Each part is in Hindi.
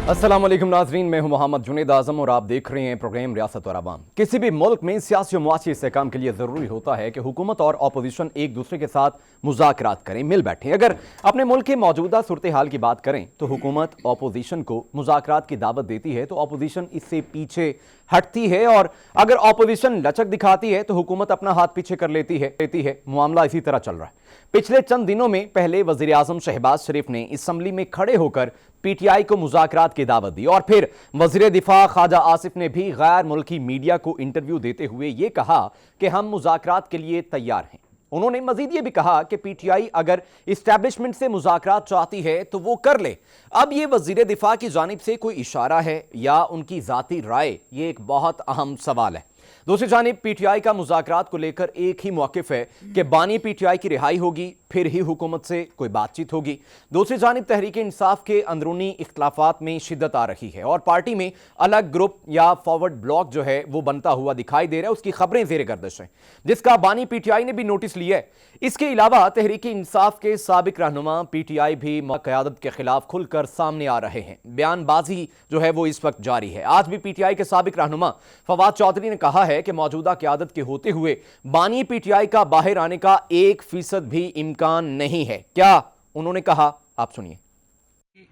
अस्सलाम वालेकुम नाजरीन, मैं हूं मोहम्मद जुनेद आजम और आप देख रहे हैं प्रोग्राम रियासत और आवाम। किसी भी मुल्क में सियासी और मुआशी इस्तेहकाम के लिए ज़रूरी होता है कि हुकूमत और अपोजिशन एक दूसरे के साथ मुज़ाकरात करें, मिल बैठें। अगर अपने मुल्क की मौजूदा सूरत हाल की बात करें तो हुकूमत अपोजिशन को मुज़ाकरात की दावत देती है तो अपोजिशन इससे पीछे हटती है, और अगर अपोजिशन लचक दिखाती है तो हुकूमत अपना हाथ पीछे कर लेती है। मामला इसी तरह चल रहा है। पिछले चंद दिनों में पहले वज़ीर आज़म शहबाज शरीफ ने असम्बली में खड़े होकर पीटीआई को मुज़ाकरात की दावत दी, और फिर वज़ीर दिफा ख्वाजा आसिफ ने भी गैर मुल्की मीडिया को इंटरव्यू देते हुए यह कहा कि हम मुज़ाकरात के लिए तैयार हैं। उन्होंने मजीद ये भी कहा कि पीटीआई अगर इस्टेब्लिशमेंट से मुज़ाकरात चाहती है तो वो कर ले। अब ये वज़ीर दिफा की जानिब से कोई इशारा है या उनकी ज़ाती राय, ये एक बहुत अहम सवाल है। दूसरी जानिब पीटीआई का मुज़ाकरात को लेकर एक ही मौक़िफ़ है कि बानी पीटीआई की रिहाई होगी, फिर ही हुकूमत से कोई बातचीत होगी। दूसरी जानिब तहरीक इंसाफ के अंदरूनी इख्तलाफात में शिद्दत आ रही है और पार्टी में अलग ग्रुप या फॉरवर्ड ब्लॉक जो है वो बनता हुआ दिखाई दे रहा है। उसकी खबरें ज़ेर गर्दिश हैं, जिसका बानी पीटीआई ने भी नोटिस लिया है। इसके अलावा तहरीक इंसाफ के साबिक रहनुमा पीटीआई भी क़यादत के खिलाफ खुलकर सामने आ रहे हैं। बयानबाजी जो है वो इस वक्त जारी है। आज भी पीटीआई के साबिक रहनुमा फवाद चौधरी ने कहा है कि मौजूदा क़यादत के होते हुए बानी पीटीआई का बाहर आने का 1% भी इम्कान नहीं है। क्या उन्होंने कहा, आप सुनिए।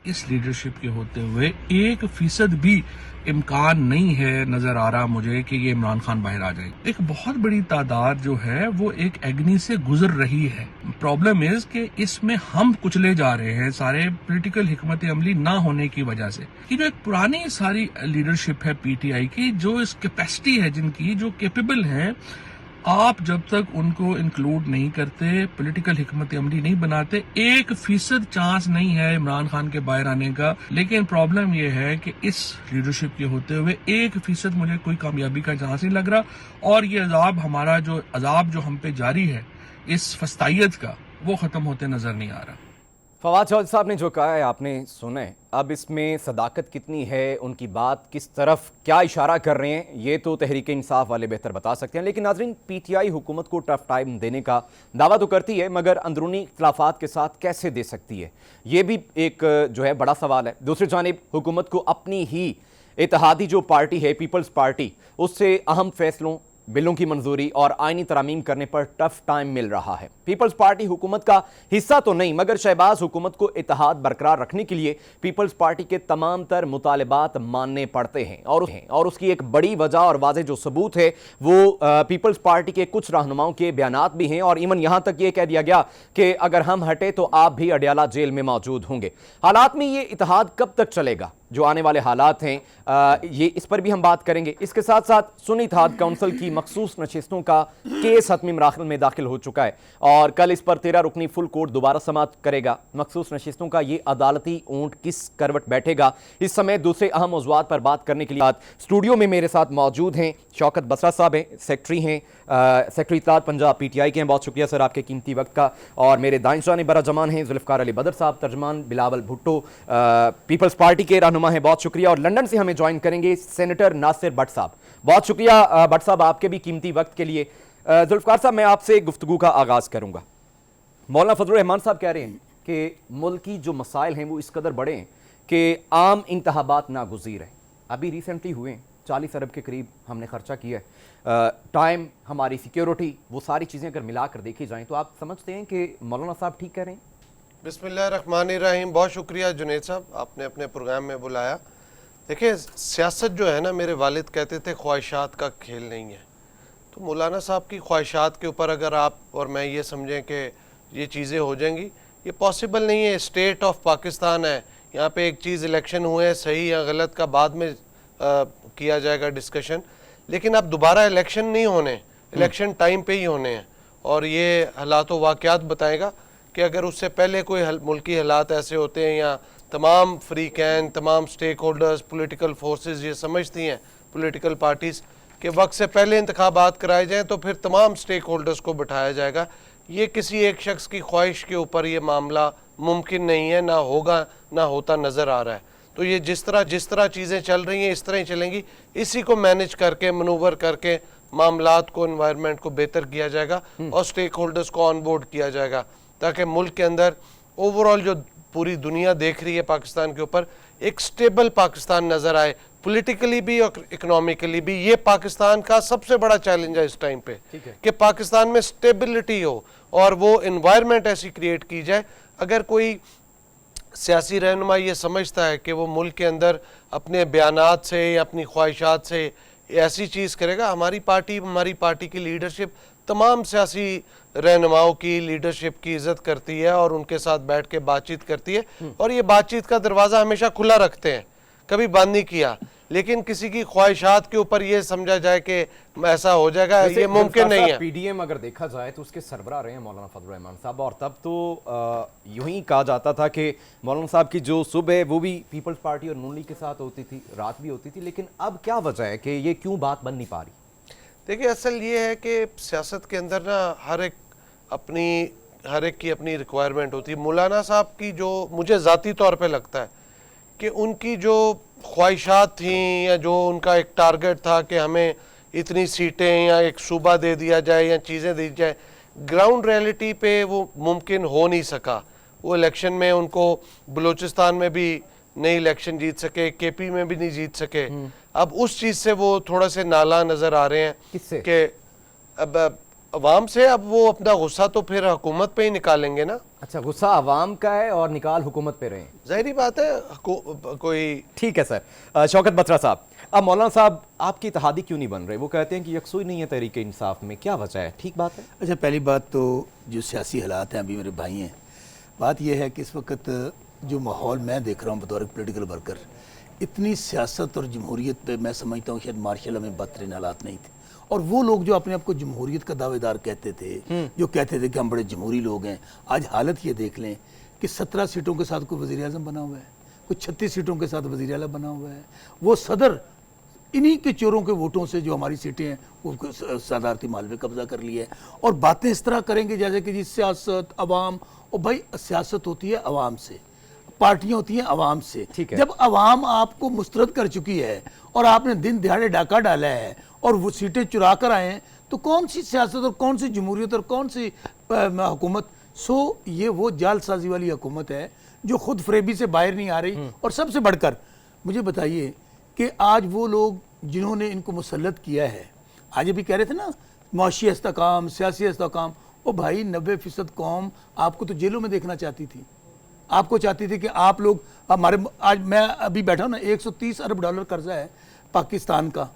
इस लीडरशिप के होते हुए 1% भी इम्कान नहीं है, नजर आ रहा मुझे कि ये इमरान खान बाहर आ जाए। एक बहुत बड़ी तादाद जो है वो एक एग्नी से गुजर रही है। प्रॉब्लम इज कि इसमें हम कुचले जा रहे हैं सारे पॉलिटिकल हिकमत अमली ना होने की वजह से। कि जो एक पुरानी सारी लीडरशिप है पीटीआई की, जो इस कैपेसिटी है जिनकी, जो कैपेबल है, आप जब तक उनको इंक्लूड नहीं करते, पॉलिटिकल हिकमत अमली नहीं बनाते, 1% चांस नहीं है इमरान खान के बाहर आने का। लेकिन प्रॉब्लम यह है कि इस लीडरशिप के होते हुए 1% मुझे कोई कामयाबी का चांस नहीं लग रहा, और ये अजाब जो हम पे जारी है इस फस्तायत का, वो खत्म होते नजर नहीं आ रहा। फवाद चौधरी साहब ने जो कहा है आपने सुना है। अब इसमें सदाकत कितनी है, उनकी बात किस तरफ क्या इशारा कर रहे हैं, ये तो तहरीक इंसाफ वाले बेहतर बता सकते हैं। लेकिन नाज़रीन, पीटीआई हुकूमत को टफ टाइम देने का दावा तो करती है, मगर अंदरूनी इख्तलाफात के साथ कैसे दे सकती है, ये भी एक जो है बड़ा सवाल है। दूसरी जानिब हुकूमत को अपनी ही इत्तेहादी जो पार्टी है पीपल्स पार्टी, उससे अहम फैसलों, बिलों की मंजूरी और आईनी तरामीम करने पर टफ टाइम मिल रहा है। पीपल्स पार्टी हुकूमत का हिस्सा तो नहीं, मगर शहबाज हुकूमत को इत्तेहाद बरकरार रखने के लिए पीपल्स पार्टी के तमाम तर मुतालिबात मानने पड़ते हैं। और उसकी एक बड़ी वजह और वाज़ेह जो सबूत है वो पीपल्स पार्टी के कुछ रहनुमाओं के बयानात भी हैं, और इवन यहाँ तक ये कह दिया गया कि अगर हम हटे तो आप भी अडयाला जेल में मौजूद होंगे। हालात में ये इत्तेहाद कब तक चलेगा, जो आने वाले हालात हैं, ये इस पर भी हम बात करेंगे। इसके साथ साथ सुन्नी इत्तेहाद काउंसिल की मखसूस नशिस्तों का केस हतमी मराहिल में दाखिल हो चुका है, और कल इस पर 13 रुकनी फुल कोर्ट दोबारा समाअत करेगा। मखसूस नशिस्तों का ये अदालती ऊंट किस करवट बैठेगा, इस समय दूसरे अहम मौज़ूआत पर बात करने के लिए स्टूडियो में मेरे साथ मौजूद हैं शौकत बसरा साहब हैं, सेक्रेटरी हैं, सेक्रेटरी इत्तेहाद पंजाब पीटीआई के हैं। बहुत शुक्रिया सर आपके कीमती वक्त का। और मेरे दाएं जानिब बरा जमान हैं जुल्फ़िकार अली बदर साहब, तर्जमान बिलावल भुट्टो पीपल्स पार्टी के रहनुमा हैं, बहुत शुक्रिया। और लंदन से हमें ज्वाइन करेंगे सेनेटर नासिर भट्ट साहब, बहुत शुक्रिया भट्ट साहब आपके भी कीमती वक्त के लिए। जुल्फ़िकार साहब, मैं आपसे गुफ्तगू का आगाज़ करूँगा। मौलाना फजलुर रहमान साहब कह रहे हैं कि मुल्क की जो मसाइल हैं वो इस कदर बड़े हैं कि आम इंतखाबात नागुज़ीर हैं। अभी रिसेंटली हुए 40 अरब के करीब हमने खर्चा किया है, टाइम, हमारी सिक्योरिटी, वो सारी चीज़ें अगर मिला कर देखी जाएँ तो आप समझते हैं कि मौलाना साहब ठीक कह रहे हैं? बिस्मिल्लाहिर्रहमानिर्रहीम। बहुत शुक्रिया जुनेद साहब, आपने अपने प्रोग्राम में बुलाया। देखिए, सियासत जो है ना, मेरे वालिद कहते थे ख्वाहिशात का खेल नहीं है। तो मौलाना साहब की ख्वाहिशात के ऊपर अगर आप और मैं ये समझें कि ये चीज़ें हो जाएंगी, ये पॉसिबल नहीं है। स्टेट ऑफ पाकिस्तान है, यहाँ पे एक चीज़ इलेक्शन हुए हैं, सही या गलत का बाद में किया जाएगा डिस्कशन, लेकिन अब दोबारा इलेक्शन नहीं होने, इलेक्शन टाइम पे ही होने हैं। और ये हालात व वाक़यात बताएगा कि अगर उससे पहले कोई मुल्की हालात ऐसे होते हैं या तमाम फ्रीकैन, तमाम स्टेक होल्डर्स, पोलिटिकल फोर्सेस ये समझती हैं, पोलिटिकल पार्टीज़, कि वक्त से पहले इंतखाबात कराए जाएँ तो फिर तमाम स्टेक होल्डर्स को बिठाया जाएगा। ये किसी एक शख्स की ख्वाहिश के ऊपर ये मामला मुमकिन नहीं है, ना होगा ना होता नज़र आ रहा है। तो ये जिस तरह चीज़ें चल रही हैं इस तरह ही चलेंगी। इसी को मैनेज करके, मनूवर करके मामलात को, एनवायरनमेंट को बेहतर किया जाएगा और स्टेक होल्डर्स को ऑन बोर्ड किया जाएगा, ताकि मुल्क के अंदर ओवरऑल जो पूरी दुनिया देख रही है पाकिस्तान के ऊपर, एक स्टेबल पाकिस्तान नजर आए, पॉलिटिकली भी और इकोनॉमिकली भी। ये पाकिस्तान का सबसे बड़ा चैलेंज है इस टाइम पे कि पाकिस्तान में स्टेबिलिटी हो और वो एनवायरनमेंट ऐसी क्रिएट की जाए। अगर कोई सियासी रहनुमा ये समझता है कि वो मुल्क के अंदर अपने बयानात से या अपनी ख्वाहिशात से ऐसी चीज़ करेगा, हमारी पार्टी की लीडरशिप तमाम सियासी रहनुमाओं की लीडरशिप की इज्जत करती है और उनके साथ बैठ के बातचीत करती है, और ये बातचीत का दरवाज़ा हमेशा खुला रखते हैं, कभी बंद नहीं किया। लेकिन किसी की ख्वाहिशात के ऊपर ये समझा जाए कि ऐसा हो जाएगा, ये मुमकिन नहीं है। पीडीएम अगर देखा जाए तो उसके सरबराह रहे हैं मौलाना फजल रहमान साहब, और तब तो यूं ही कहा जाता था कि मौलाना साहब की जो सुबह है वो भी पीपल्स पार्टी और नून लीग के साथ होती थी, रात भी होती थी। लेकिन अब क्या वजह है कि ये क्यों बात बन नहीं पा रही? देखिए, असल ये है कि सियासत के अंदर ना हर एक की अपनी रिक्वायरमेंट होती है। मौलाना साहब की जो मुझे ज़ाती तौर पे लगता है कि उनकी जो ख्वाहिशात थी या जो उनका एक टारगेट था कि हमें इतनी सीटें या एक सूबा दे दिया जाए या चीज़ें दी जाए, ग्राउंड रियलिटी पे वो मुमकिन हो नहीं सका। वो इलेक्शन में उनको बलूचिस्तान में भी नहीं इलेक्शन जीत सके, केपी में भी नहीं जीत सके। अब उस चीज़ से वो थोड़ा से नाला नज़र आ रहे हैं। किससे? कि अब अवाम से। अब वो अपना गुस्सा तो फिर हुकूमत पे ही निकालेंगे ना। अच्छा, गुस्सा अवाम का है और निकाल हुकूमत पे रहे हैं, जाहिर बात है। कोई ठीक है सर। शौकत बत्रा साहब, अब मौलाना साहब आपकी इत्तेहादी क्यों नहीं बन रहे? वो कहते हैं कि यकसुई नहीं है तहरीक इंसाफ में, क्या वजह है? ठीक बात है। अच्छा, पहली बात तो जो सियासी हालात हैं, अभी मेरे भाई हैं, बात यह है कि इस वक्त जो माहौल मैं देख रहा हूँ बतौर पोलिटिकल वर्कर, इतनी सियासत और जमहूरियत पे मैं समझता हूँ शायद मार्शल में बदतरीन हालात नहीं थे। और वो लोग जो अपने आप को जमहूरियत का दावेदार कहते थे, जो कहते थे कि हम बड़े जमहूरी लोग हैं, आज हालत ये देख लें कि 17 सीटों के साथ कोई वज़ीर आज़म बना हुआ है, कोई 36 सीटों के साथ वज़ीर आला बना हुआ है। वो सदर इन्हीं के चोरों के वोटों से जो हमारी सीटें हैं वो सदारती माल पे कब्जा कर लिया है। और बातें इस तरह करेंगे जैसे कि जी सियासत अवाम, और भाई सियासत होती है अवाम से, पार्टियां होती हैं अवाम से। जब अवाम आपको मुस्तरद कर चुकी है और आपने दिन दिहाड़े डाका डाला है और वो सीटें चुरा कर आए हैं, तो कौन सी सियासत और कौन सी जमहूरियत और कौन सी हुकूमत? ये वो जालसाजी वाली हुकूमत है जो खुद फरेबी से बाहर नहीं आ रही। और सबसे बढ़कर मुझे बताइए कि आज वो लोग जिन्होंने इनको मुसल्लत किया है, आज अभी कह रहे थे ना मुआशी इस्तेकाम, सियासी इस्तेकाम, ओ भाई 90% कौम आपको तो जेलों में देखना चाहती थी। आपको चाहती थी कि आप लोग हमारे, आज मैं अभी बैठा हूँ ना, 130 अरब डॉलर कर्जा है पाकिस्तान का,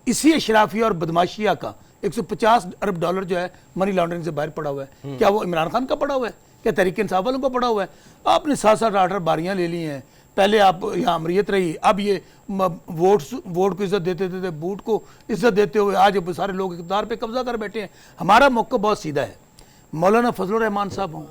इसी अशराफिया और बदमाशिया का 150 अरब डॉलर जो है मनी लॉन्ड्रिंग से बाहर पड़ा हुआ है। क्या वो इमरान खान का पड़ा हुआ है? क्या तहरीक इंसाफ वालों का पड़ा हुआ है? आपने 7-7 8 बारियां ले ली हैं। पहले आप यहाँ अमरीत रही, अब ये वोट को इज्जत देते थे, बूट को इज्जत देते हुए आज सारे लोग इक़्तिदार पे कब्जा कर बैठे हैं। हमारा मौका बहुत सीधा है। मौलाना फजल रहमान साहब हों,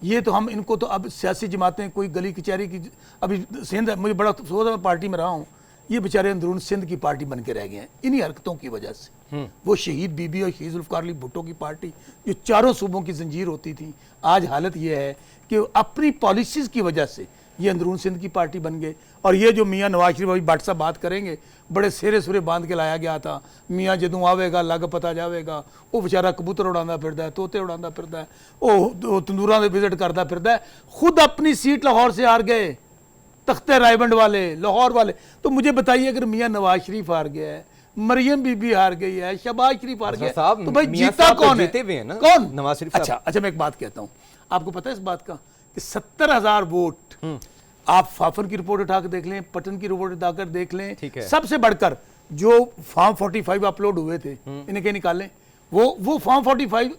ये तो हम इनको तो अब सियासी जमातें कोई गली कचहरी की, अभी सिंध मुझे बड़ा अफसोस है, मैं पार्टी में रहा हूँ, ये बेचारे अंदरून सिंध की पार्टी बन के रह गए हैं इन्हीं हरकतों की वजह से। वो शहीद बीबी और शहीद जुल्फ़िकार अली भुट्टो की पार्टी जो चारों सूबों की जंजीर होती थी, आज हालत ये है कि अपनी पॉलिसीज़ की वजह से ये अंदरून सिंध की पार्टी बन गए। और ये जो मियाँ नवाज शरीफ अभी भट्ट साहब बात करेंगे, बड़े सेरे सुरे बांध के लाया गया था, मियाँ जदों आवेगा लग पता जावेगा। वो बेचारा कबूतर उड़ाता फिरदा है, तोते उड़ाता फिरदा है, वो तंदूरां दे विजिट करता फिरदा है। खुद अपनी सीट लाहौर से हार गए, तख्ते रायबंड वाले, लाहौर वाले। तो मुझे बताइए, अगर मियाँ नवाज शरीफ हार गया है, मरियम बीबी हार गई है, शहबाज शरीफ हार गया, तो भाई जीता कौन है? कौन? नवाज शरीफ। अच्छा, मैं एक बात कहता हूँ, आपको पता है इस बात का कि 70,000 वोट, आप फाफन की रिपोर्ट उठा कर देख लें, पटन की रिपोर्ट उठाकर देख लें, सबसे बढ़कर जो फॉर्म 45 अपलोड हुए थे, इन्हें क्या निकालें, वो फॉर्म 45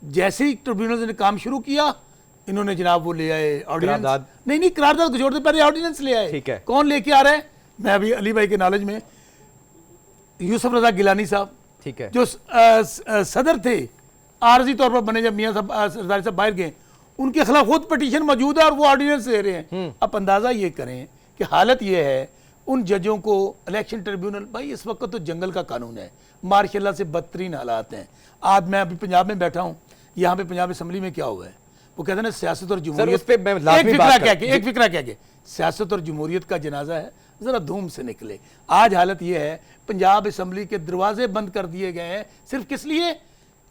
जैसे ही ट्रिब्यूनल ने काम शुरू किया, इन्होंने जनाब वो ले आए ऑर्डिनेंस। नहीं, करारदाद को जोड़ते पहले ऑर्डिनेंस ले आए। कौन लेके आ रहा है? मैं अभी अली भाई के नॉलेज में यूसुफ रजा गिलानी साहब, ठीक है, जो सदर थे, आरजी तौर पर बने जब मियाँ सरदारी साहब बाहर गए, उनके खिलाफ खुद पिटीशन मौजूद है और वो ऑर्डिनेंस दे रहे हैं। अब अंदाजा ये करें कि हालत ये है उन जजों को इलेक्शन ट्रिब्यूनल, भाई इस वक्त तो जंगल का कानून है, मार्शल से बदतरीन हालात हैं। आज मैं अभी पंजाब में बैठा हूँ, यहाँ पे पंजाब असम्बली में क्या हुआ है, वो कहते हैं ना सियासत और जमहूरियत, एक फिक्रा कह के सियासत और जमहूरियत का जनाजा है, जरा धूम से निकले। आज हालत ये है, पंजाब असम्बली के दरवाजे बंद कर दिए गए हैं, सिर्फ किस लिए?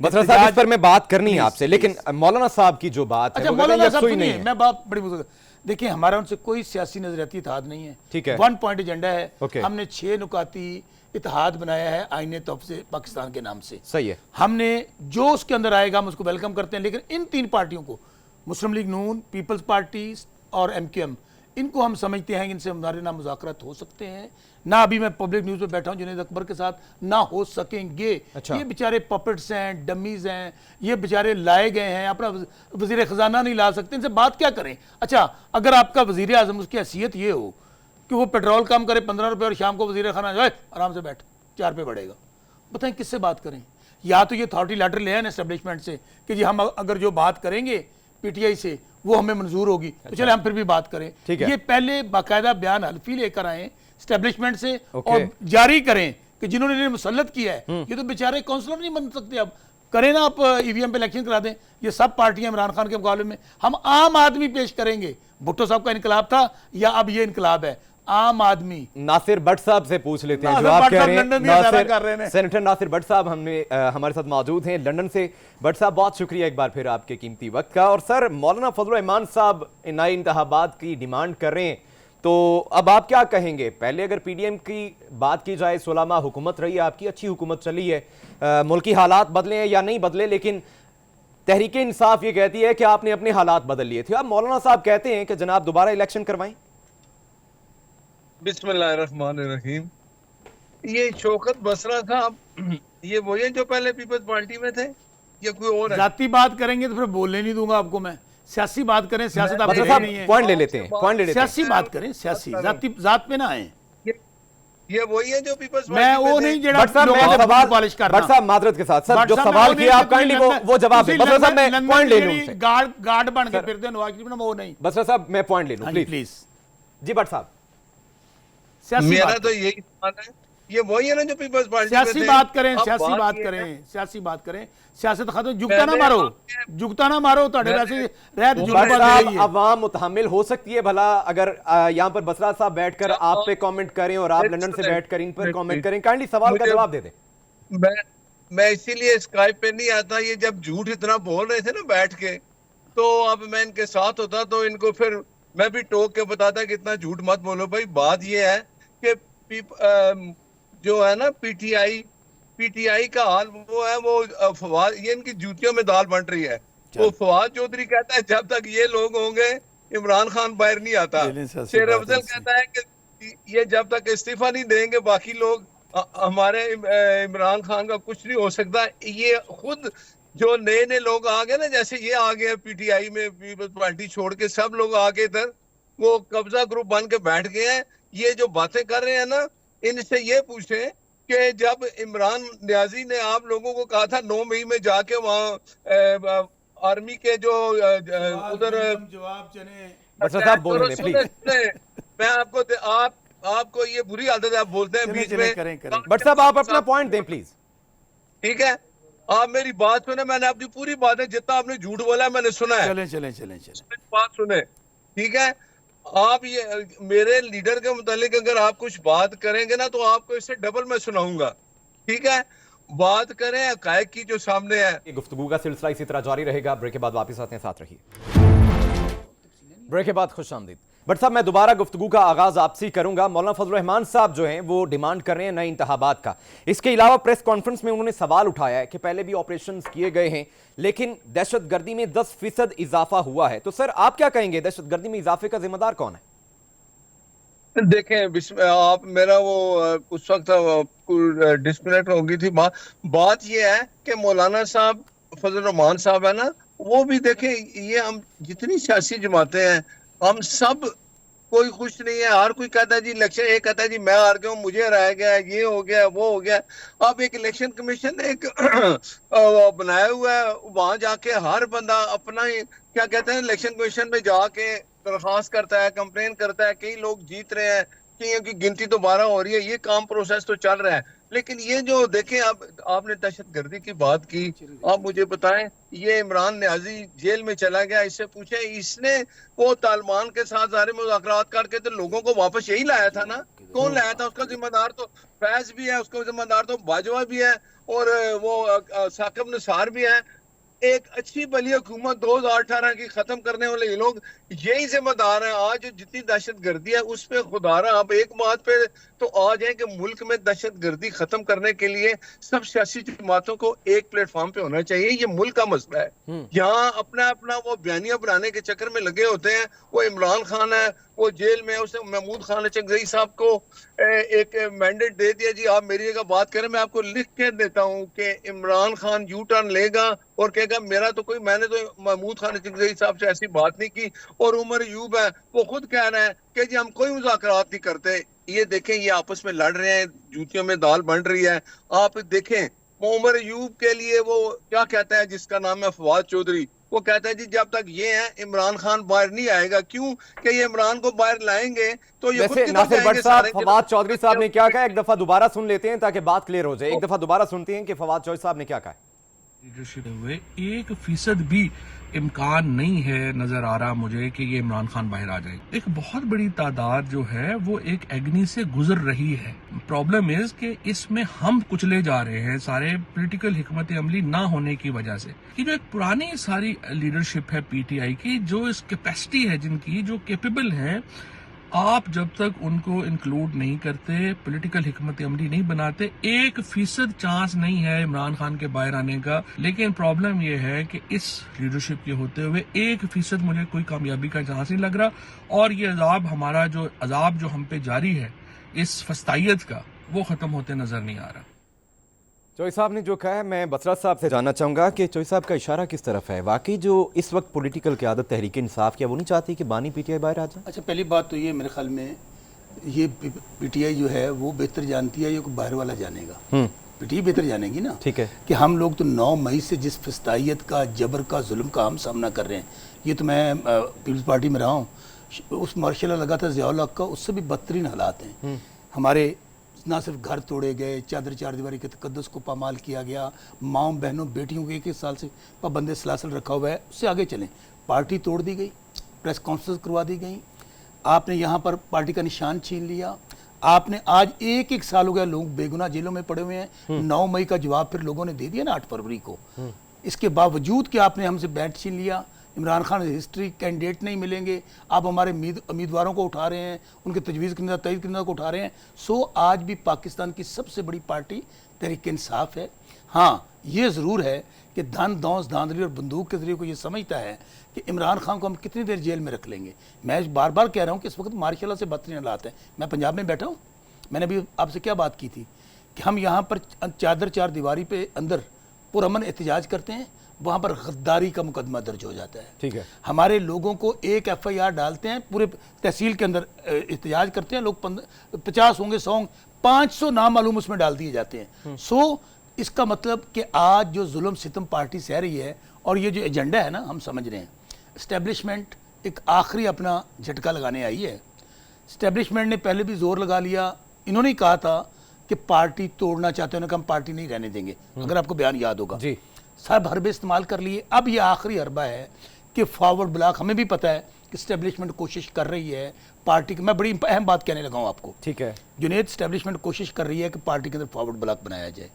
बत्रा साहब, इस पर मैं बात करनी है आपसे, लेकिन मौलाना साहब की जो बात है, अच्छा, मौलाना साहब सुनिए, मैं बात बड़ी देखिए हमारा उनसे कोई सियासी नजरियाती इत्तेहाद नहीं है, ठीक है। 1 पॉइंट एजेंडा है। ओके। हमने 6 नुकाती इत्तेहाद बनाया है आईने तोहफे पाकिस्तान के नाम से। सही है। हमने जो उसके अंदर आएगा हम उसको वेलकम करते हैं, लेकिन इन 3 पार्टियों को, मुस्लिम लीग नून, पीपल्स पार्टी और MQM, इनको हम समझते हैं कि इनसे हमारे ना मुज़ाकरात हो सकते हैं, ना अभी मैं पब्लिक न्यूज़ पे बैठा हूं जुनैद अकबर के साथ, ना हो सकेंगे। अच्छा। ये बेचारे पपेट्स हैं, डमीज हैं, ये बेचारे लाए गए हैं, अपना वजीर खजाना नहीं ला सकते, इनसे बात क्या करें। अच्छा, अगर आपका वजीर आजम, उसकी हैसियत ये हो कि वो पेट्रोल कम करे 15 रुपये और शाम को वजीर खाना जाए आराम से बैठ 4 पे बढ़ेगा, बताएं किससे बात करें। या तो ये अथॉरिटी लेटर ले आए एस्टेब्लिशमेंट से कि जी हम अगर जो बात करेंगे PTI से वो हमें मंजूर होगी, तो चले हम फिर भी बात करें। ठीक है। ये पहले बाकायदा बयान हल्फी लेकर आए एस्टेब्लिशमेंट से ओके। और जारी करें कि जिन्होंने इन्हें मुसल्लत किया है, ये तो बेचारे काउंसलर नहीं बन सकते। अब करें ना, आप EVM पे इलेक्शन करा दें। ये सब पार्टियां इमरान खान के मुकाबले में, हम आम आदमी पेश करेंगे। भुट्टो साहब का इनकलाब था या अब ये इनकलाब है, आम आदमी। नासिर भट्ट साहब से पूछ लेते हैं जो नासिर आप भट्ट कह साहब रहे हैं। लंदन में इशारा कर रहे हैं। सेनेटर नासिर भट्ट साहब हमारे साथ मौजूद हैं लंदन से। भट्ट साहब, बहुत शुक्रिया एक बार फिर आपके कीमती वक्त का। और सर, मौलाना फजल रहमान साहब नए इंतखाबात की डिमांड कर रहे हैं, तो अब आप क्या कहेंगे? पहले अगर PDM की बात की जाए, 16 माह हुकूमत रही है आपकी, अच्छी हुकूमत चली है, मुल्की हालात बदले हैं या नहीं बदले, लेकिन तहरीक इंसाफ ये कहती है कि आपने अपने हालात बदल लिए थे। अब मौलाना साहब कहते हैं कि जनाब दोबारा इलेक्शन करवाएं। बिस्मिल्लाहिर्रहमानिर्रहीम। ये शौकत बसरा साहब, ये वही है जो पहले पीपल्स पार्टी में थे या कोई और है? जाती बात करेंगे तो फिर बोलने नहीं दूंगा आपको मैं। सियासी बात करें, सियासत आप मतलब नहीं है। पॉइंट ले लेते हैं, पॉइंट ले लेते हैं। सियासी बात करें, सियासी जाती जात पे ना आए। ये वही है जो पीपल्स मैं पार्टी वो में थे? नहीं जड़ा भट्ट साहब, मैं पॉलिश कर भट्ट साहब माजरत के साथ सर, जो सवाल किया आप काइंडली वो जवाब दें। बसरा साहब, मैं पॉइंट ले लूं उनसे। गार्ड बन के फिरते नवाज शरीफ ना, वो नहीं। बसरा साहब, मैं पॉइंट ले लूं प्लीज। प्लीज जी भट्ट साहब, सियासी मेरा बात तो यही सवाल है, ये वही है ना जो पीपल्स पार्टी में सियासी थे? बात करें, अब सियासी बात ये है- करें, सियासी बात करें। सियासत खत्म, जुगता ना मैंने मारो, आपके- जुगता ना मारो। तो वैसे रहत भट्ट जुगता दे साहब, रही है। अवाम मुतहम्मिल हो सकती है भला अगर यहाँ पर बसरा साहब बैठकर अच्छा, आप पे कमेंट करें और आप एक लंदन से सेकंड, बैठकर इन पर एक कमेंट मिनट। करें, काइंडली सवाल का मुझे- जवाब दे दें। मैं इसीलिए स्काइप पे नहीं आता, ये जब झूठ इतना बोल रहे थे ना बैठ के, तो अब मैं इनके साथ होता तो इनको फिर मैं भी टोक के बताता कि इतना झूठ मत बोलो भाई। बात ये है कि जो है ना पीटीआई का हाल वो है, वो फवाद, ये इनकी जूतियों में दाल बन रही है। वो फवाद चौधरी कहता है जब तक ये लोग होंगे इमरान खान बाहर नहीं आता। शेर अफजल कहता है कि ये जब तक इस्तीफा नहीं देंगे बाकी लोग हमारे इमरान खान का कुछ नहीं हो सकता। ये खुद जो नए नए लोग आ गए ना, जैसे ये आ गए PTI में, पीपल्स पार्टी छोड़ के सब लोग आ गए इधर, वो कब्जा ग्रुप बन के बैठ गए हैं। ये जो बातें कर रहे हैं ना, इनसे ये पूछें कि जब इमरान न्याजी ने आप लोगों को कहा था 9 मई में जाके वहाँ आर्मी के जो उधर जवाब चने बसरा साहब बोल रहे हैं प्लीज। मैं आपको ये बुरी आदत है, आप बोलते हैं बीच में। करें। भट्ट साहब, आप अपना पॉइंट दें प्लीज। ठीक है, आप मेरी बात सुने, मैंने अपनी पूरी बात है, जितना आपने झूठ बोला है मैंने सुना है। चलें। बात सुने, ठीक है। आप ये मेरे लीडर के मुतालिक अगर आप कुछ बात करेंगे ना तो आपको इससे डबल मैं सुनाऊंगा, ठीक है। बात करें हकायक की जो सामने है। ये गुफ्तगू का सिलसिला इसी तरह जारी रहेगा। ब्रेक के बाद वापस आते हैं, साथ रहिए। ब्रेक के बाद खुश आमदीद। बट साहब, मैं दोबारा गुफ्तगू का आगाज आपसे ही करूंगा। मौलाना फजल रहमान साहब जो हैं वो डिमांड कर रहे हैं नए इंतखाबात का। इसके अलावा प्रेस कॉन्फ्रेंस में उन्होंने सवाल उठाया है कि पहले भी ऑपरेशन किए गए हैं लेकिन दहशतगर्दी में 10% इजाफा हुआ है। तो सर, आप क्या कहेंगे, दहशतगर्दी में इजाफे का जिम्मेदार कौन है? देखें, आप मेरा वो उस वक्त डिस्कनेक्ट हो गई थी बात ये है कि मौलाना साहब फजल रहमान साहब है ना, वो भी देखें, ये हम जितनी सियासी जमातें हैं हम सब कोई खुश नहीं है। हर कोई कहता है जी इलेक्शन, एक कहता है जी मैं हार गया हूँ, मुझे हराया गया, ये हो गया वो हो गया। अब एक इलेक्शन कमीशन ने एक बनाया हुआ है, वहां जाके हर बंदा अपना ही क्या कहते हैं इलेक्शन कमीशन में जाके दरखास्त करता है, कंप्लेन करता है। कई लोग जीत रहे हैं, कईयों की गिनती दोबारा हो रही है, ये काम प्रोसेस तो चल रहा है। लेकिन ये जो देखें, आपने दहशतगर्दी की बात की, आप मुझे बताएं, ये इमरान न्याजी जेल में चला गया, इससे पूछे, इसने वो तालिबान के साथ सारे मुज़ाकरात करके तो लोगों को वापस यही लाया था ना? कौन लाया था? उसका जिम्मेदार तो फैज भी है, उसका जिम्मेदार तो बाजवा भी है, और वो साकिब निसार भी है। एक अच्छी भली हुकूमत 2018 की खत्म करने वाले ये लोग यही जिम्मेदार हैं। आज जो जितनी दहशतगर्दी है उस पे खुदारा आप एक बात पे तो आ जाए कि मुल्क में दहशतगर्दी खत्म करने के लिए सब सियासी जमातों को एक प्लेटफॉर्म पे होना चाहिए। ये मुल्क का मसला है। यहाँ अपना अपना वो बयानिया बनाने के चक्कर में लगे होते हैं। वो इमरान खान है, वो जेल में है, उसने महमूद खान चंगेज़ी साहब को एक मैंडेट दे दिया, जी आप मेरी जगह बात करें। मैं आपको लिख के देता हूं कि इमरान खान यू टर्न लेगा और कहेगा मेरा तो कोई, मैंने तो महमूद खान चंगेज़ी साहब से ऐसी बात नहीं की। और उमर यूब है, वो खुद कह रहे हैं कि जी हम कोई मुज़ाकरात नहीं करते। ये देखें, ये आपस में लड़ रहे हैं, जूतियों में दाल बन रही है। आप देखें, वो उमर यूब के लिए वो क्या कहता है, जिसका नाम है फवाद चौधरी, वो कहता है जी जब तक ये है इमरान खान बाहर नहीं आएगा। क्यों कि ये इमरान को बाहर लाएंगे तो ये खुद वैसे किधर नासिर भट्ट जाएंगे साहब, सारे। फवाद चौधरी साहब ने क्या कहा, एक दफा दोबारा सुन लेते हैं ताकि बात क्लियर हो जाए। एक दफा दोबारा सुनते हैं कि फवाद चौधरी साहब ने क्या कहा। लीडरशिप हुए 1% भी इम्कान नहीं है नजर आ रहा मुझे कि ये इमरान खान बाहर आ जाए। एक बहुत बड़ी तादाद जो है वो एक एग्नी से गुजर रही है। प्रॉब्लम इज कि इसमें हम कुचले जा रहे हैं सारे पॉलिटिकल हिकमत अमली ना होने की वजह से। कि जो एक पुरानी सारी लीडरशिप है पीटीआई की, जो इस कैपेसिटी है जिनकी, जो कैपेबल है, आप जब तक उनको इंक्लूड नहीं करते, पॉलिटिकल हिकमत अमली नहीं बनाते, 1% चांस नहीं है इमरान खान के बाहर आने का। लेकिन प्रॉब्लम यह है कि इस लीडरशिप के होते हुए 1% मुझे कोई कामयाबी का चांस नहीं लग रहा। और ये अजाब, हमारा जो अजाब जो हम पे जारी है इस फस्तायत का, वो खत्म होते नजर नहीं आ रहा। चौधरी साहब ने जो कहा है, मैं बसरा साहब से जानना चाहूँगा कि चौधरी साहब का इशारा किस तरफ है। वाकई जो इस वक्त पॉलिटिकल क़यादत तहरीक इंसाफ, क्या वो नहीं चाहती कि बानी पीटीआई बाहर आ जाए? अच्छा, पहली बात तो ये मेरे ख्याल में ये पीटीआई जो है वो बेहतर जानती है, ये कोई बाहर वाला जानेगा। पीटीआई बेहतर जानेगी ना, ठीक है, कि हम लोग तो 9 मई से जिस फिस्तायत का, जबर का, जुल्म का हम सामना कर रहे हैं, ये तो मैं पीपल्स पार्टी में रहा हूँ, उस मार्शल लगा था ज़ियाउल हक का, उससे भी बदतरीन हालात हैं। हमारे ना सिर्फ घर तोड़े गए, चादर चार दीवारी के तकद्दुस को पामाल किया गया, माओ बहनों बेटियों को 1-1 साल से पाबंद सलासल रखा हुआ है। उससे आगे चलें, पार्टी तोड़ दी गई, प्रेस कॉन्फ्रेंस करवा दी गई, आपने यहाँ पर पार्टी का निशान छीन लिया, आपने आज 1-1 साल हो गया, लोग बेगुनाह जेलों में पड़े हुए हैं। 9 मई का जवाब फिर लोगों ने दे दिया ना 8 फरवरी को। इसके बावजूद कि आपने हमसे बैट छीन लिया, इमरान खान हिस्ट्री कैंडिडेट नहीं मिलेंगे, आप हमारे उम्मीदवारों को उठा रहे हैं, उनके तजवीज़ करने तयद करने को उठा रहे हैं। सो आज भी पाकिस्तान की सबसे बड़ी पार्टी तहरीक इंसाफ है। हाँ, ये ज़रूर है कि धन दौंस धांधली और बंदूक के जरिए को ये समझता है कि इमरान खान को हम कितनी देर जेल में रख लेंगे। मैं बार बार कह रहा हूँ कि इस वक्त मार्शल से बदतरीन हालात हैं। मैं पंजाब में बैठा हूँ, मैंने अभी आपसे क्या बात की थी कि हम यहाँ पर चादर चार दीवारी पे अंदर पुरअमन एहतजाज करते हैं, वहाँ पर गद्दारी का मुकदमा दर्ज हो जाता है। ठीक है, हमारे लोगों को एक FIR डालते हैं, पूरे तहसील के अंदर एहतजाज करते हैं लोग, 50 होंगे, 100 होंगे, 500 नामालूम उसमें डाल दिए जाते हैं। सो इसका मतलब कि आज जो जुल्म सितम पार्टी सह रही है और ये जो एजेंडा है ना, हम समझ रहे हैं इस्टेब्लिशमेंट एक आखिरी अपना झटका लगाने आई है। इस्टेब्लिशमेंट ने पहले भी जोर लगा लिया, इन्होंने कहा था कि पार्टी तोड़ना चाहते हैं, उन्होंने कहा हम पार्टी नहीं रहने देंगे, अगर आपको बयान याद होगा जी, सब हरबे इस्तेमाल कर लिए। अब ये आखिरी हरबा है कि फॉरवर्ड ब्लॉक, हमें भी पता है कि इस्टेब्लिशमेंट कोशिश कर रही है पार्टी की, मैं बड़ी अहम बात कहने लगा हूँ आपको, ठीक है, जुनेद, इस्टेब्लिशमेंट कोशिश कर रही है कि पार्टी के अंदर फॉरवर्ड ब्लॉक बनाया जाए,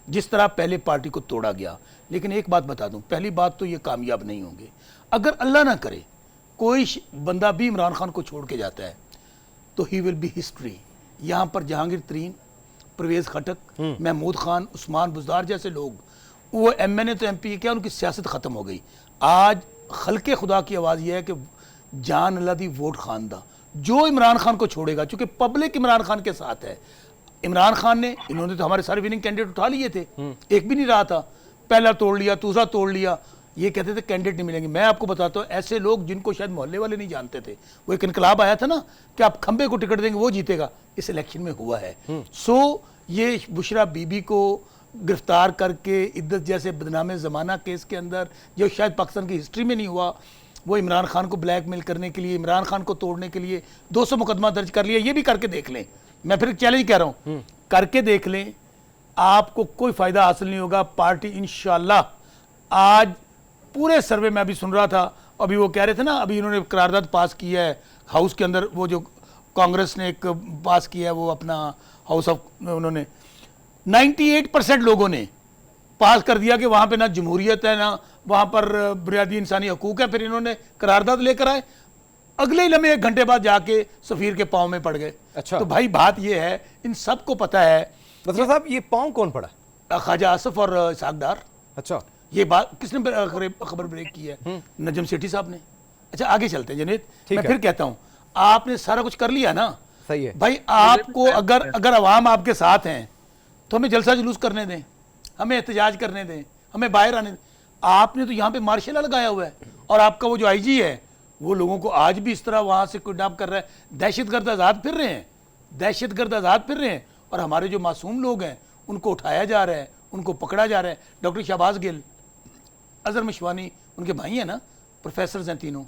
जिस तरह पहले पार्टी को तोड़ा गया। लेकिन एक बात बता दूं, पहली बात तो ये कामयाब नहीं होंगे। अगर अल्लाह ना करे कोई बंदा भी इमरान खान को छोड़ के जाता है तो ही विल बी हिस्ट्री। यहाँ पर जहांगीर तरीन, परवेज़ खटक, महमूद खान, उस्मान बुज़दार जैसे लोग, वो MNA तो MP क्या, उनकी सियासत ख़त्म हो गई। आज खल्के खुदा की आवाज़ यह है कि जान अल्लाह दी वोट खान दा, जो इमरान खान को छोड़ेगा, चूँकि पब्लिक इमरान खान के साथ है। इमरान खान ने, इन्होंने तो हमारे सारे विनिंग कैंडिडेट उठा लिए थे, एक भी नहीं रहा था, पहला तोड़ लिया, दूसरा तोड़ लिया, ये कहते थे कैंडिडेट नहीं मिलेंगे। मैं आपको बताता हूँ, ऐसे लोग जिनको शायद मोहल्ले वाले नहीं जानते थे, वो एक इनकलाब आया था ना कि आप खंबे को टिकट देंगे वो जीतेगा, इस इलेक्शन में हुआ है। सो ये बुशरा बीबी को गिरफ्तार करके इद्दत जैसे बदनामे ज़माना केस के अंदर, जो शायद पाकिस्तान की हिस्ट्री में नहीं हुआ, वो इमरान खान को ब्लैकमेल करने के लिए, इमरान खान को तोड़ने के लिए 200 मुकदमा दर्ज कर लिया। ये भी करके देख लें, मैं फिर चैलेंज कह रहा हूँ, करके देख लें, आपको कोई फ़ायदा हासिल नहीं होगा। पार्टी इंशाल्लाह आज पूरे सर्वे में अभी सुन रहा था, अभी वो कह रहे थे ना, अभी इन्होंने करारदाद पास की है हाउस के अंदर, वो जो कांग्रेस ने एक पास किया है, वो अपना हाउस ऑफ, उन्होंने 98% लोगों ने पास कर दिया कि वहाँ पे ना जमहूरियत है, ना वहाँ पर बुनियादी इंसानी हकूक है। फिर इन्होंने करारदाद लेकर आए, अगले ही लम्हे 1 घंटे बाद जाके सफ़ीर के पाँव में पड़ गए। अच्छा। तो भाई बात ये है, इन सबको पता है, बदर साहब ये पाँव कौन पड़ा? ख्वाजा आसफ और इसहाक डार। अच्छा, ये बात किसने खबर ब्रेक की है? नजम सेठी साहब ने। अच्छा आगे चलते हैं जनेद, ठीक मैं है। फिर कहता हूँ, आपने सारा कुछ कर लिया ना सही है। भाई। आपको अगर अवाम आपके साथ हैं तो हमें जलसा जुलूस करने दें, हमें एहतजाज करने दें, हमें बाहर आने दें। आपने तो यहाँ पे मार्शल लगाया हुआ है, और आपका वो जो आईजी है वो लोगों को आज भी इस तरह वहाँ से किडनैप कर रहा है। दहशतगर्द आज़ाद फिर रहे हैं, दहशतगर्द आज़ाद फिर रहे हैं, और हमारे जो मासूम लोग हैं उनको उठाया जा रहा है, उनको पकड़ा जा रहा है। डॉक्टर शहबाज गिल, अजहर मशवानी, उनके भाई हैं ना, प्रोफेसर हैं तीनों,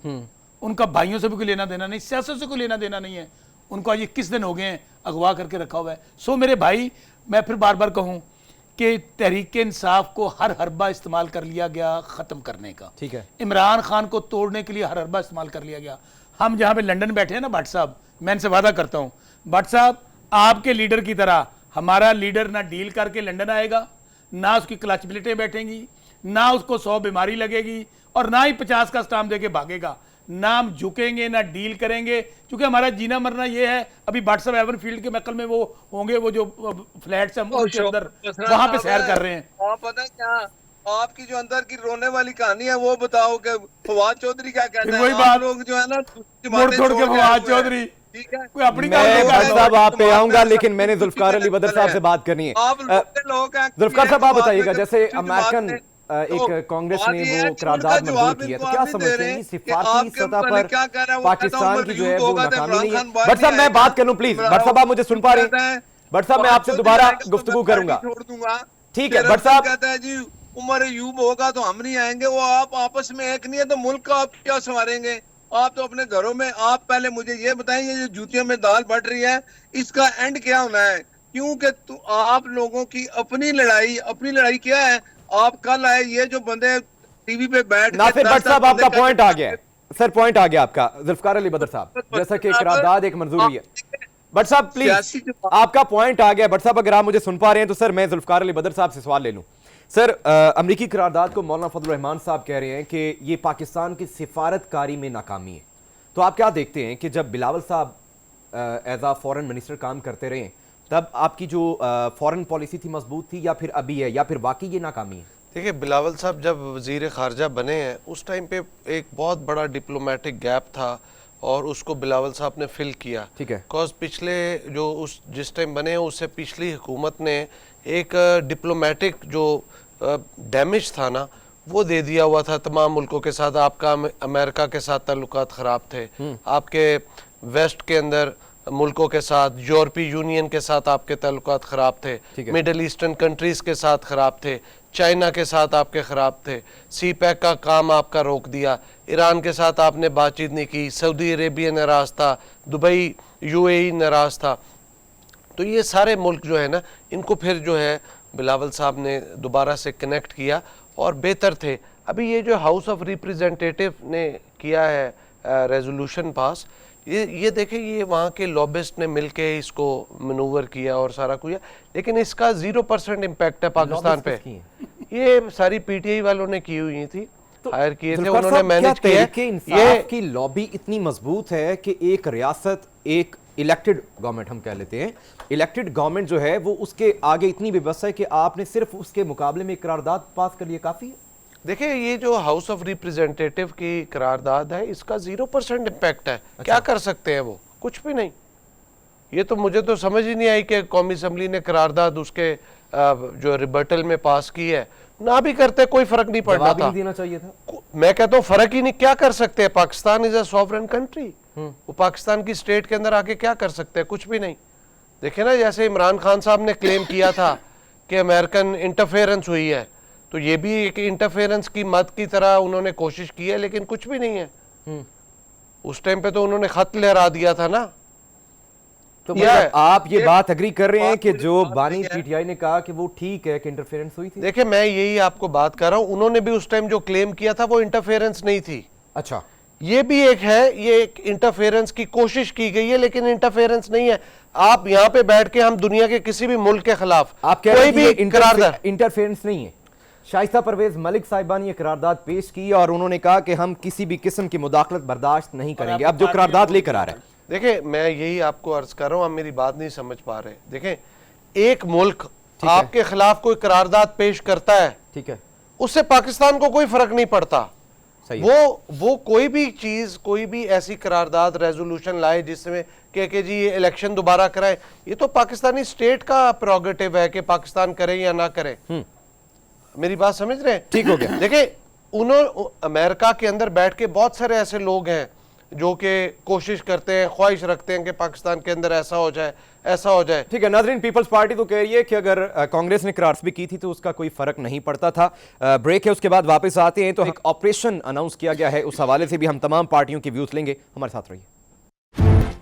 उनका भाइयों से भी कोई लेना देना नहीं, सियासत से कोई लेना देना नहीं है। उनको आज 21 दिन हो गए हैं अगवा करके रखा हुआ है। सो मेरे भाई, मैं फिर बार बार कहूँ कि तहरीक इंसाफ को हर हरबा इस्तेमाल कर लिया गया ख़त्म करने का। ठीक है। इमरान खान को तोड़ने के लिए हर हरबा इस्तेमाल कर लिया गया। हम जहाँ पे लंदन बैठे हैं ना भट्ट साहब, मैं इनसे वादा करता हूँ, भट्ट साहब आपके लीडर की तरह हमारा लीडर ना डील करके लंदन आएगा, ना उसकी क्लच प्लेटें बैठेंगी, ना उसको 100 बीमारी लगेगी, और ना ही 50 का स्टाम्प देके भागेगा। ना हम झुकेंगे, ना डील करेंगे, क्योंकि हमारा जीना मरना ये है। अभी भट्ट साहब एवन फील्ड के मैकल में वो होंगे, वो जो फ्लैट्स हैं उसके अंदर, वहां पे सैर कर रहे हैं। आप पता है क्या, आपकी जो अंदर की रोने वाली कहानी है वो बताओ कि फवाद चौधरी क्या कहते हैं। वही आप बात, लोग जो है ना मोड़ तोड़ के फवाद चौधरी, ठीक है, कोई अपनी मैं भट्ट साहब आप पे आऊंगा, लेकिन मैंने जुल्फकार अली बदर साहब से बात करनी है। आप लोग हैं, जुल्फकार साहब आप बताइएगा, जैसे तो अमेरिकन एक कांग्रेस ने वो करारदाद मंजूर की है, तो क्या समझते हैं सिफारती सतह पर पाकिस्तान की जो है वो नाकामी नहीं है? भट्ट साहब मैं बात कर लूं प्लीज, भट्ट साहब आप मुझे सुन पा रहे हैं? भट्ट साहब मैं आपसे दोबारा गुफ्तगू करूंगा, छोड़ दूंगा। ठीक है? भट्ट साहब कहता है जी उमर यूब होगा तो हम नहीं आएंगे, वो आप आपस में एक नहीं है तो मुल्क का आप क्या संवारेंगे? आप तो अपने घरों में, आप पहले मुझे ये बताएं, ये जो जूतियों में दाल बढ़ रही है इसका एंड क्या होना है? क्योंकि आप लोगों की अपनी लड़ाई क्या है? आप कल आए, ये जो बंदे टीवी पे बैठ ना, फिर भट्ट साहब आपका पॉइंट आ गया है सर, पॉइंट आ गया आपका जुल्फकार अली बदर साहब, जैसा कि करारदाद एक मंजूर हुई है। भट्ट साहब प्लीज, आपका पॉइंट आ गया। भट्ट साहब अगर आप मुझे सुन पा रहे हैं तो सर मैं जुल्फकार अली बदर साहब से सवाल ले लूं। सर अमरीकी करारदाद को मौलाना फजल रहमान साहब कह रहे हैं कि ये पाकिस्तान की सिफारतकारी में नाकामी है, तो आप क्या देखते हैं कि जब बिलावल साहब एज आ फॉरेन मिनिस्टर काम करते रहे तब आपकी जो फॉरेन पॉलिसी थी मजबूत थी, या फिर अभी है, या फिर वाकई ये नाकामी है? देखिए, बिलावल साहब जब वज़ीर ख़ारजा बने हैं उस टाइम पे एक बहुत बड़ा डिप्लोमेटिक गैप था और उसको बिलावल साहब ने फिल किया। ठीक है। बिकॉज पिछले जो जिस टाइम बने हैं उससे पिछली हुकूमत ने एक डिप्लोमेटिक जो डैमेज था ना वो दे दिया हुआ था तमाम मुल्कों के साथ। आपका अमेरिका के साथ ताल्लुकात ख़राब थे, आपके वेस्ट के अंदर मुल्कों के साथ, यूरोपीय यूनियन के साथ आपके ताल्लुकात ख़राब थे, मिडल ईस्टर्न कंट्रीज़ के साथ ख़राब थे, चाइना के साथ आपके ख़राब थे, सी पैक का काम आपका रोक दिया, ईरान के साथ आपने बातचीत नहीं की, सऊदी अरेबिया नाराज़ था, दुबई यूएई नाराज़ था। तो ये सारे मुल्क जो है ना, इनको फिर जो है बिलावल साहब ने दोबारा से कनेक्ट किया और बेहतर थे। अभी ये जो हाउस ऑफ रिप्रेजेंटेटिव ने किया है रेजोल्यूशन पास, ये देखें, ये वहाँ के लॉबिस्ट ने मिलके इसको मनूवर किया और सारा कुछ, लेकिन इसका 0% इम्पैक्ट है पाकिस्तान पे। ये सारी पीटीआई वालों ने की हुई थी, हायर किए थे, उन्होंने मैनेज किया। ये की लॉबी इतनी मजबूत है कि एक रियासत, एक इलेक्टेड गवर्नमेंट हम कह लेते हैं, इलेक्टेड गवर्नमेंट जो है वो उसके आगे इतनी बेबस है कि आपने सिर्फ उसके मुकाबले में करारदाद पास कर लिए काफी है। देखिए, ये जो हाउस ऑफ रिप्रेजेंटेटिव की करारदाद है इसका 0% इम्पैक्ट है। क्या कर सकते हैं वो? कुछ भी नहीं। ये तो मुझे तो समझ ही नहीं आई कि कौमी असम्बली ने करारदाद उसके जो रिबर्टल में पास की है, ना भी करते कोई फर्क नहीं पड़ना था, देना चाहिए था। मैं कहता हूँ फर्क ही नहीं, क्या कर सकते हैं? Pakistan is a sovereign country, वो पाकिस्तान की स्टेट के अंदर आके क्या कर सकते हैं? कुछ भी नहीं। देखे ना, जैसे इमरान खान साहब ने क्लेम किया था कि अमेरिकन इंटरफेरेंस हुई है, तो ये भी एक इंटरफेरेंस की मद की तरह उन्होंने कोशिश की है, लेकिन कुछ भी नहीं है। उस टाइम पे तो उन्होंने खत लहरा दिया था ना। तो आप ये बात एग्री कर रहे हैं कि जो बानी पीटीआई ने कहा कि वो ठीक है कि इंटरफेरेंस हुई थी? देखिए, मैं यही आपको बात कर रहा हूं, उन्होंने भी उस टाइम जो क्लेम किया था वो इंटरफेरेंस नहीं थी। अच्छा, ये भी एक है, ये एक इंटरफेरेंस की कोशिश की गई है, लेकिन इंटरफेरेंस नहीं है। आप यहाँ पे बैठ के हम दुनिया के किसी भी मुल्क के खिलाफ आप कह रहे हैं इंटरफेरेंस नहीं है? शाइस्ता परवेज मलिक साहिबा ने ये करारदाद पेश की और उन्होंने कहा कि हम किसी भी किस्म की मुदाखलत बर्दाश्त नहीं करेंगे। अब जो करारदाद लेकर आ रहे हैं, देखिए मैं यही आपको अर्ज कर रहा हूँ, आप मेरी बात नहीं समझ पा रहे। देखें, एक मुल्क आपके खिलाफ कोई करारदाद पेश करता है, ठीक है, उससे पाकिस्तान को कोई फर्क नहीं पड़ता। सही है। वो कोई भी चीज, कोई भी ऐसी करारदाद, रेजोल्यूशन लाए जिसमें कि जी ये इलेक्शन दोबारा कराए, ये तो पाकिस्तानी स्टेट का प्रोगेटिव है कि पाकिस्तान करे या ना करे। मेरी बात समझ रहे हैं? ठीक हो गया। देखिए, अमेरिका के अंदर बैठ के बहुत सारे ऐसे लोग हैं जो कि कोशिश करते हैं, ख्वाहिश रखते हैं कि पाकिस्तान के अंदर ऐसा हो जाए, ऐसा हो जाए। ठीक है नाजरीन, पीपल्स पार्टी तो कह रही है कि अगर कांग्रेस ने करार भी की थी तो उसका कोई फर्क नहीं पड़ता था। ब्रेक है, उसके बाद वापस आते हैं। तो एक ऑपरेशन अनाउंस किया गया है, उस हवाले से भी हम तमाम पार्टियों के व्यूज लेंगे। हमारे साथ रहिए।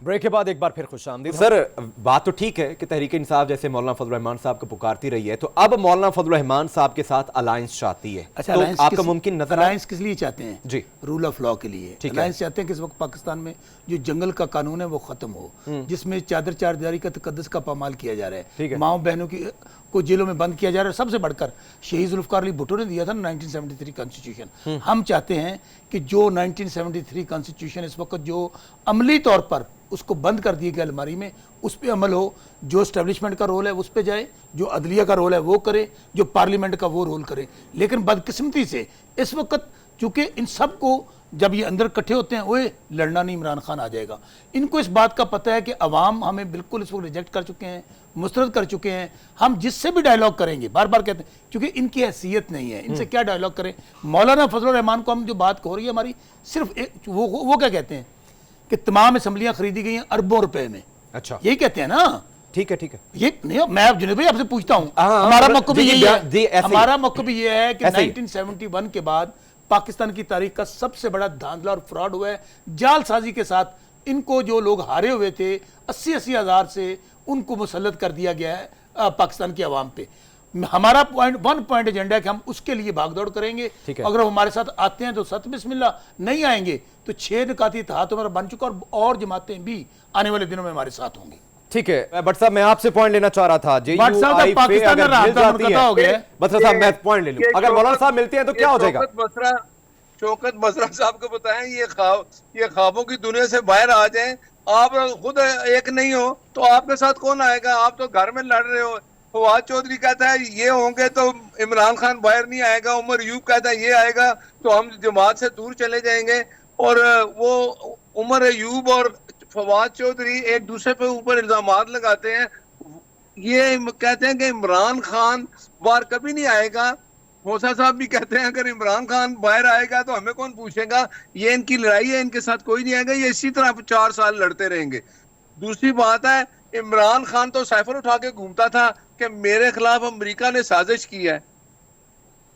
ब्रेक के बाद एक बार फिर खुशामदीद। सर, बात तो ठीक है कि तहरीक इंसाफ जैसे मौलाना फजल रहमान साहब को पुकारती रही है, तो अब मौलाना फजल रहमान साहब के साथ अलायंस चाहती है। अच्छा, तो आपका मुमकिन नजर अलायंस किस लिए चाहते हैं? जी, रूल ऑफ लॉ के लिए अलायंस चाहते हैं कि इस वक्त पाकिस्तान में जो जंगल का कानून है वो खत्म हो, जिसमें चादर चारदारी का तकद्दस का पामाल किया जा रहा है, माओ बहनों की को जेलों में बंद किया जा रहा है। सबसे बढ़कर शहीद जुल्फकार अली भुट्टो ने दिया था 1973 कॉन्स्टिट्यूशन। हम चाहते हैं कि जो 1973 कॉन्स्टिट्यूशन इस वक्त जो अमली तौर पर उसको बंद कर दिया गया अलमारी में, उस पर अमल हो। जो एस्टेब्लिशमेंट का रोल है उस पर जाए, जो अदलिया का रोल है वो करे, जो पार्लियामेंट का वो रोल करे। लेकिन बदकिस्मती से इस वक्त चूंकि इन सब को जब ये अंदर इकट्ठे होते हैं, वो लड़ना नहीं, इमरान खान आ जाएगा। इनको इस बात का पता है कि अवाम हमें बिल्कुल इस वक्त रिजेक्ट कर चुके हैं, मुस्तरद कर चुके हैं। हम जिससे भी डायलॉग करेंगे, बार बार कहते हैं, क्योंकि इनकी हैसियत नहीं है, इनसे क्या डायलॉग करें। मौलाना फजल रहमान को हम जो बात हो रही है हमारी, सिर्फ वो क्या कहते हैं कि तमाम असम्बलियां खरीदी गई हैं अरबों रुपए में। अच्छा, यही कहते हैं ना? ठीक है, ठीक है। ये नहीं, मैं अब जुनेद भाई आपसे पूछता हूं, हमारा मौक़िफ़ भी यही है, हमारा मौक़िफ़ भी ये है कि 1971 के बाद पाकिस्तान की तारीख का सबसे बड़ा धांधला और फ्रॉड हुआ है। जालसाजी के साथ इनको जो लोग हारे हुए थे 80-80 हज़ार से, उनको मुसल्लत कर दिया गया है पाकिस्तान की आवाम पे। हमारा वन पॉइंट एजेंडा है कि हम उसके लिए भागदौड़ करेंगे। अगर वो हमारे साथ आते हैं तो सत बिस्मिल्लाह, नहीं आएंगे तो 6 निकाती इत्तेहाद हमारा बन चुका, और जमातें भी आने वाले दिनों में हमारे साथ होंगी। ठीक है बट साहब, मैं आपसे पॉइंट लेना चाह रहा था। पाकिस्तान अगर मिल जाती है, बसरा साहब मैं पॉइंट ले लूं, अगर मौलाना साहब मिलते हैं तो क्या हो जाएगा? शौकत बसरा साहब को बताएं, ये ख्वाबों की दुनिया से बाहर आ जाएं। आप खुद एक नहीं हो तो आपके साथ कौन आएगा? आप तो घर में लड़ रहे हो। फवाद चौधरी कहता है ये होंगे तो इमरान खान बाहर नहीं आएगा, उमर यूब कहता है ये आएगा तो हम जमात से दूर चले जाएंगे। और वो उमर यूब और फवाद चौधरी एक दूसरे पे ऊपर इल्जामात लगाते हैं। ये कहते हैं कि इमरान खान बाहर कभी नहीं आएगा। मौसा साहब भी कहते हैं अगर इमरान खान बाहर आएगा तो हमें कौन पूछेगा। ये इनकी लड़ाई है, इनके साथ कोई नहीं आएगा, ये इसी तरह 4 साल लड़ते रहेंगे। दूसरी बात है, इमरान खान तो साइफर उठा के घूमता था कि मेरे खिलाफ अमेरिका ने साजिश की है।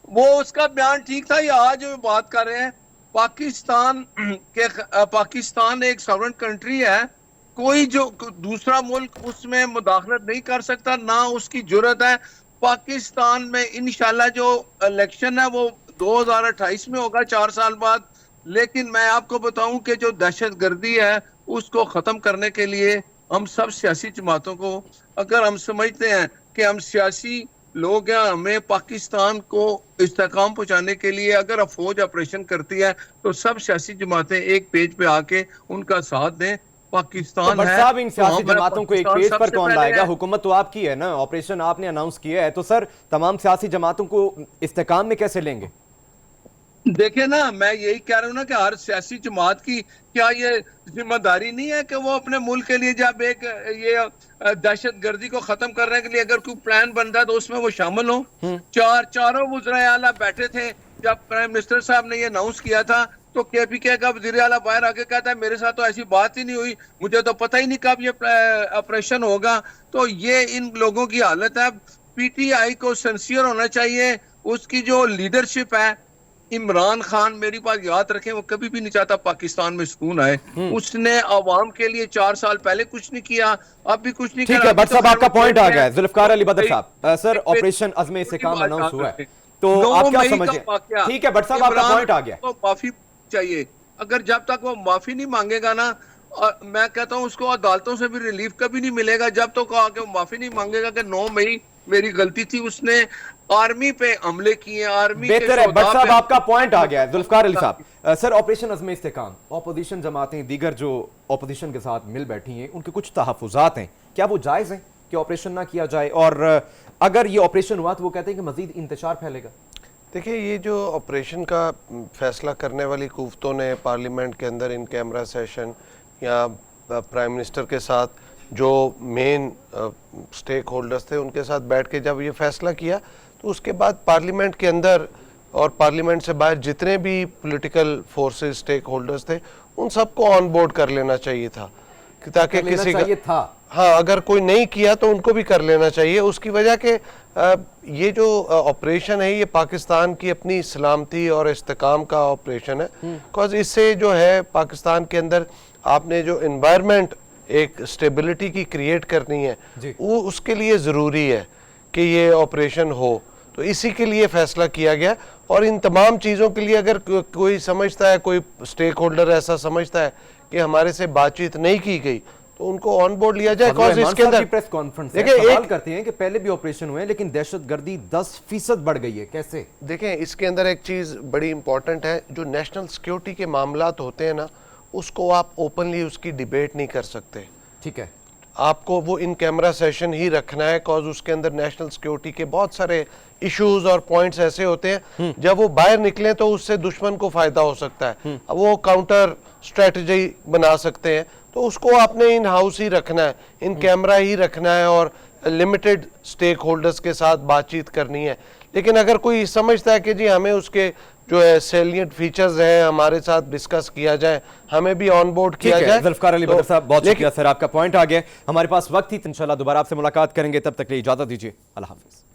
वो उसका बयान ठीक था। ये आज जो बात कर रहे हैं, पाकिस्तान एक सॉवरेन कंट्री है, कोई जो दूसरा मुल्क उसमें मुदाखलत नहीं कर सकता, ना उसकी जुर्रत है। पाकिस्तान में इंशाल्लाह जो इलेक्शन है वो 2028 में होगा, 4 साल बाद। लेकिन मैं आपको बताऊं कि जो दहशतगर्दी है उसको खत्म करने के लिए हम सब सियासी जमातों को, अगर हम समझते हैं कि हम सियासी लोग हैं, हमें पाकिस्तान को इस्तेकाम पहुंचाने के लिए अगर फौज ऑपरेशन करती है तो सब सियासी जमातें एक पेज पे आके उनका साथ दें। पाकिस्तान तो है साहब, इन सियासी तो जमातों को एक पेज पर कौन लाएगा? हुकूमत तो आपकी है ना, ऑपरेशन आपने अनाउंस किया है, तो सर तमाम सियासी जमातों को इस्तेकाम में कैसे लेंगे? देखिए ना, मैं यही कह रहा हूँ ना कि हर सियासी जमात की क्या ये जिम्मेदारी नहीं है कि वो अपने मुल्क के लिए जब एक ये दहशतगर्दी को खत्म करने के लिए अगर कोई प्लान बन रहा है तो उसमें वो शामिल हो। चारों वज़ीर आला बैठे थे जब प्राइम मिनिस्टर साहब ने ये अनाउंस किया था, तो KPK का वज़ीर आला बाहर आके कहता है मेरे साथ तो ऐसी बात ही नहीं हुई, मुझे तो पता ही नहीं कब ये ऑपरेशन होगा। तो ये इन लोगों की हालत है। PTI को सिंसियर होना चाहिए। उसकी जो लीडरशिप है, इमरान खान मेरी बात याद रखें, वो कभी भी नहीं चाहता पाकिस्तान में सुकून आए। उसने अवाम के लिए 4 साल पहले कुछ नहीं किया, अब भी कुछ नहीं ठीक है, बट साहब आपका पॉइंट आ गया है। जुल्फकार अली बदर साहब, सर ऑपरेशन अज़्म इस्तेकाम अनाउंस हुआ है, तो आप क्या समझे? ठीक है, बट साहब आपका पॉइंट आ गया। माफी चाहिए। अगर जब तक वो माफी नहीं मांगेगा ना, और मैं कहता हूं उसको अदालतों से भी रिलीफ कभी नहीं मिलेगा जब तक वो माफी नहीं मांगेगा कि 9 मई मेरी गलती थी, उसने आर्मी पे हमले किए, आर्मी के बेहतर है शोधा भट्ट साहब, पे- आपका पॉइंट आ गया है। जुल्फकार अली साहब, सर ऑपरेशन अज़्म इस्तेकाम, ऑपोजिशन जमातें दीगर जो ऑपोजिशन के साथ मिल बैठी हैं उनके कुछ तहफ़्फ़ुज़ात हैं, क्या वो जायज़ हैं कि ऑपरेशन ना किया जाए? और अगर ये ऑपरेशन हुआ तो वो कहते हैं कि मजीद इंतशार फैलेगा। देखिए, ये जो ऑपरेशन का फैसला करने वाली कुव्वतों ने पार्लियामेंट के अंदर इन कैमरा सेशन या प्राइम मिनिस्टर के साथ जो मेन स्टेक होल्डर्स थे उनके साथ बैठ के जब ये फैसला किया, तो उसके बाद पार्लियामेंट के अंदर और पार्लियामेंट से बाहर जितने भी पॉलिटिकल फोर्सेस स्टेक होल्डर्स थे उन सबको ऑन बोर्ड कर लेना चाहिए था, कि ताकि कर लेना किसी चाहिए का था। हाँ, अगर कोई नहीं किया तो उनको भी कर लेना चाहिए। उसकी वजह के ये जो ऑपरेशन है ये पाकिस्तान की अपनी सलामती और इस्तेकाम का ऑपरेशन है, बिकॉज इससे जो है पाकिस्तान के अंदर आपने जो इन्वायरमेंट एक स्टेबिलिटी की क्रिएट करनी है जी। वो उसके लिए ज़रूरी है कि ये ऑपरेशन हो, तो इसी के लिए फैसला किया गया। और इन तमाम चीज़ों के लिए अगर कोई समझता है, कोई स्टेक होल्डर ऐसा समझता है कि हमारे से बातचीत नहीं की गई, तो उनको ऑन बोर्ड लिया जाए। फजल रहमान इसके साहब अंदर की प्रेस कॉन्फ्रेंस है, देखिए, सवाल एक करते हैं कि पहले भी ऑपरेशन हुए हैं लेकिन दहशतगर्दी 10% बढ़ गई है, कैसे? देखें, इसके अंदर एक चीज़ बड़ी इंपॉर्टेंट है, जो नेशनल सिक्योरिटी के मामलात होते हैं ना, उसको आप ओपनली उसकी डिबेट नहीं कर सकते। ठीक है, आपको वो इन कैमरा सेशन ही रखना है, कॉज उसके अंदर नेशनल सिक्योरिटी के बहुत सारे इश्यूज और पॉइंट्स ऐसे होते हैं जब वो बाहर निकले तो उससे दुश्मन को फायदा हो सकता है, अब वो काउंटर स्ट्रेटजी बना सकते हैं, तो उसको आपने इन हाउस ही रखना है, इन कैमरा ही रखना है और लिमिटेड स्टेक होल्डर्स के साथ बातचीत करनी है। लेकिन अगर कोई समझता है कि जी हमें उसके जो है सैलिएंट फीचर्स हैं हमारे साथ डिस्कस किया जाए, हमें भी ऑन बोर्ड किया जाए। जुल्फकार अली तो बदर साहब, बहुत लेकिन- शुक्रिया सर, आपका पॉइंट आ गया। हमारे पास वक्त ही, इंशाल्लाह दोबारा आपसे मुलाकात करेंगे, तब तक के लिए इजाजत दीजिए। अल्लाह हाफिज।